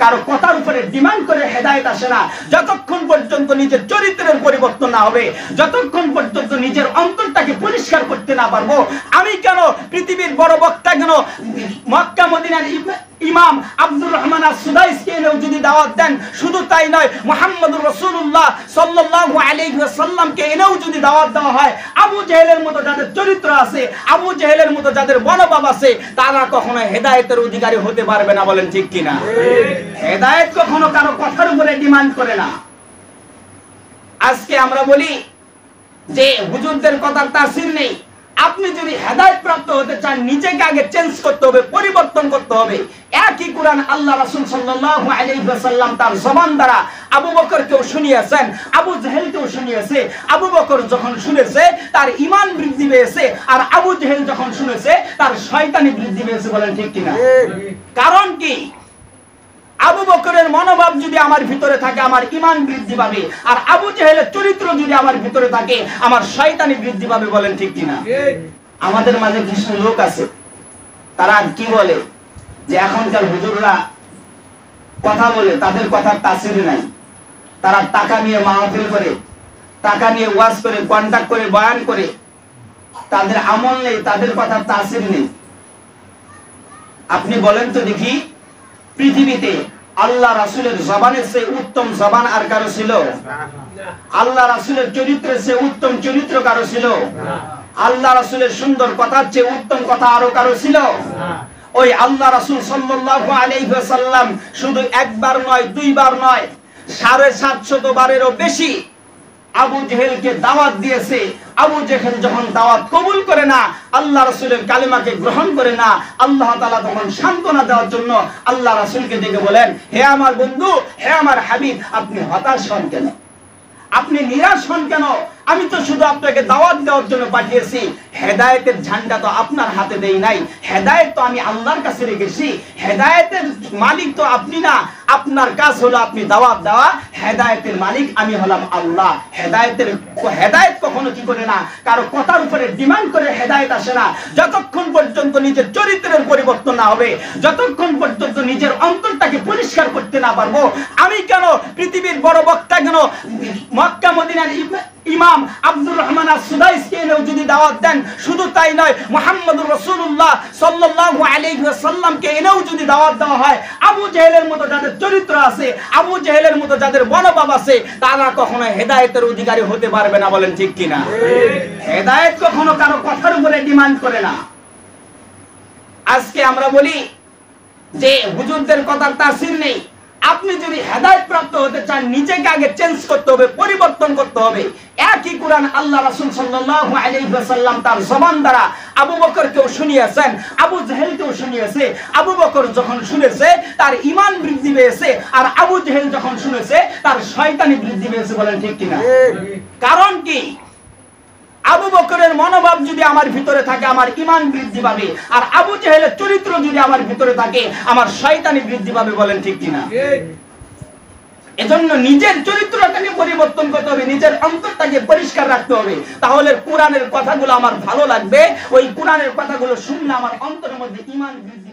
কারো কথার উপরে ডিমান্ড করে হেদায়েত আসে না। যতক্ষণ পর্যন্ত নিজের চরিত্রের পরিবর্তন না হবে, যতক্ষণ পর্যন্ত নিজের অন্তরটাকে পরিষ্কার করতে না পারবো, আমি কেন পৃথিবীর বড় বক্তা কেন মক্কা মদিনার ইমাম আব্দুর রহমান আস-সুদাইসকে এনেও যদি দাওয়াত দেন, শুধু তাই নয় মুহাম্মদুর রাসূলুল্লাহ সাল্লাল্লাহু আলাইহি ওয়াসাল্লামকে এনেও যদি দাওয়াত দেওয়া হয়, আবু জেহেলের মতো যাদের চরিত্র আছে, আবু জেহেলের মতো যাদের মনোভাব আছে, তারা কখনো হেদায়েতের অধিকারী হতে পারবে না। বলেন ঠিক কিনা? হেদায়েত কখনো কারো কথার উপরে ডিমান্ড করে না। আজকে আমরা বলি যে হুজুরদের কথার তাসির নেই। আপনি যদি হেদায়েত প্রাপ্ত হতে চান, নিজেকে আগে চেঞ্জ করতে হবে, পরিবর্তন করতে হবে। একই কোরআন আল্লাহ রাসূল সাল্লাল্লাহু আলাইহি ওয়াসাল্লাম তার জবান দ্বারা আবু বকরকেও শুনিয়েছেন, আবু জেহেলকেও শুনিয়েছে। আবু বকর যখন শুনেছে তার ঈমান বৃদ্ধি পেয়েছে, আর আবু জেহেল যখন শুনেছে তার শয়তানি বৃদ্ধি পেয়েছে। বলেন ঠিক কিনা? কারণ কি? আবু বকরের মনোভাব যদি আমার ভিতরে থাকে, আমার ঈমান বৃদ্ধি পাবে, আর আবু জেহেলের চরিত্র যদি আমার ভিতরে থাকে, আমার শয়তানি বৃদ্ধি পাবে। বলেন ঠিক কিনা? আমাদের মাঝে কিছু লোক আছে, তারা কি বলে যে এখনকার হুজুররা কথা বলে, তাদের কথার তাসির নাই। তারা টাকা নিয়ে মাহফিল করে, টাকা নিয়ে ওয়াজ করে, কন্টাক্ট করে, বয়ান করে, তাদের আমল নেই, তাদের কথার তাসির নেই। আপনি বলেন তো দেখি, পৃথিবীতে আল্লাহ রাসূলের জবানের চেয়ে উত্তম জবান আর কারো ছিল? আল্লাহ রাসূলের চরিত্রের চেয়ে উত্তম চরিত্র কারো ছিল? আল্লাহ রাসূলের সুন্দর কথার চেয়ে উত্তম কথা আরো কারো ছিল? ওই আল্লাহ রাসূল সাল্লাল্লাহু আলাইহি ওয়াসাল্লাম শুধু একবার নয়, দুইবার নয়, 750 বারেরও বেশি আবু জেহেলকে দাওয়াত দিয়েছে। আবু জেহেল যখন দাওয়াত কবুল করে না, আল্লাহ রাসূলের কালেমাকে গ্রহণ করে না, আল্লাহ তাআলা তখন সান্ত্বনা দেওয়ার জন্য আল্লাহ রাসূলকে ডেকে বলেন, হে আমার বন্ধু, হে আমার হাবিব, আপনি হতাশ হন কেন? আপনি নিরাশ হন কেন? আমি তো শুধু আপনাকে দাওয়াত দেওয়ার জন্য পাঠিয়েছি। হেদায়েতের ঝান্ডা তো আপনার হাতে দেই নাই, হেদায়েত তো আমি আল্লাহর কাছে রেখেছি। হেদায়েতের মালিক তো আপনি না, আপনার কাজ হলো আপনি দাওয়াত দেওয়া। হেদায়েতের মালিক আমি হলাম আল্লাহ। হেদায়েত কখনো কি করে না, কারো কথার উপরে ডিমান্ড করে হেদায়েত আসে না। যতক্ষণ পর্যন্ত নিজের চরিত্রের পরিবর্তন না হবে, যতক্ষণ পর্যন্ত নিজের অন্তরটাকে পরিষ্কার করতে না পারবো, আমি কেন পৃথিবীর বড় বক্তা কেন মক্কা মদিনার ইমাম আব্দুর রহমান আস-সুদাইসকে এনেও যদি দাওয়াত দেন, শুধু তাই নয় মুহাম্মদুর রাসূলুল্লাহ সাল্লাল্লাহু আলাইহি ওয়াসাল্লামকে এনেও যদি দাওয়াত দেওয়া হয়, আবু জেহেলের মতো যাদের চরিত্র আছে, আবু জেহেলের মতো যাদের মনোভাব আছে, তারা কখনো হেদায়েতের অধিকারী হতে পারবে না। বলেন ঠিক কিনা? হেদায়েত কখনো কারো কথার উপরে ডিমান্ড করে না। আজকে আমরা বলি যে হুজুরদের কথার তাসির নেই। আপনি যদি হেদায়েত প্রাপ্ত হতে চান, নিজেকে আগে চেঞ্জ করতে হবে, পরিবর্তন করতে হবে। একই কোরআন আল্লাহ রাসূল সাল্লাল্লাহু আলাইহি ওয়াসাল্লাম তার জবান দ্বারা আবু বকরকেও শুনিয়েছেন, আবু জেহেলকেও শুনিয়েছে। আবু বকর যখন শুনেছে তার ঈমান বৃদ্ধি পেয়েছে, আর আবু জেহেল যখন শুনেছে তার শয়তানি বৃদ্ধি পেয়েছে। বলেন ঠিক কিনা? কারণ কি? আবু বকরের মনোভাব যদি আমার ভিতরে থাকে, আমার ঈমান বৃদ্ধি পাবে, আর আবু জেহেলের চরিত্র যদি আমার ভিতরে থাকে, আমার শয়তানি বৃদ্ধি পাবে। বলেন ঠিক কিনা? এজন্য নিজের চরিত্রটাকে পরিবর্তন করতে হবে, নিজের অন্তরটাকে পরিষ্কার রাখতে হবে। তাহলে কোরআনের কথাগুলো আমার ভালো লাগবে, ওই কোরআনের কথাগুলো শুনলে আমার অন্তরের মধ্যে ঈমান বৃদ্ধি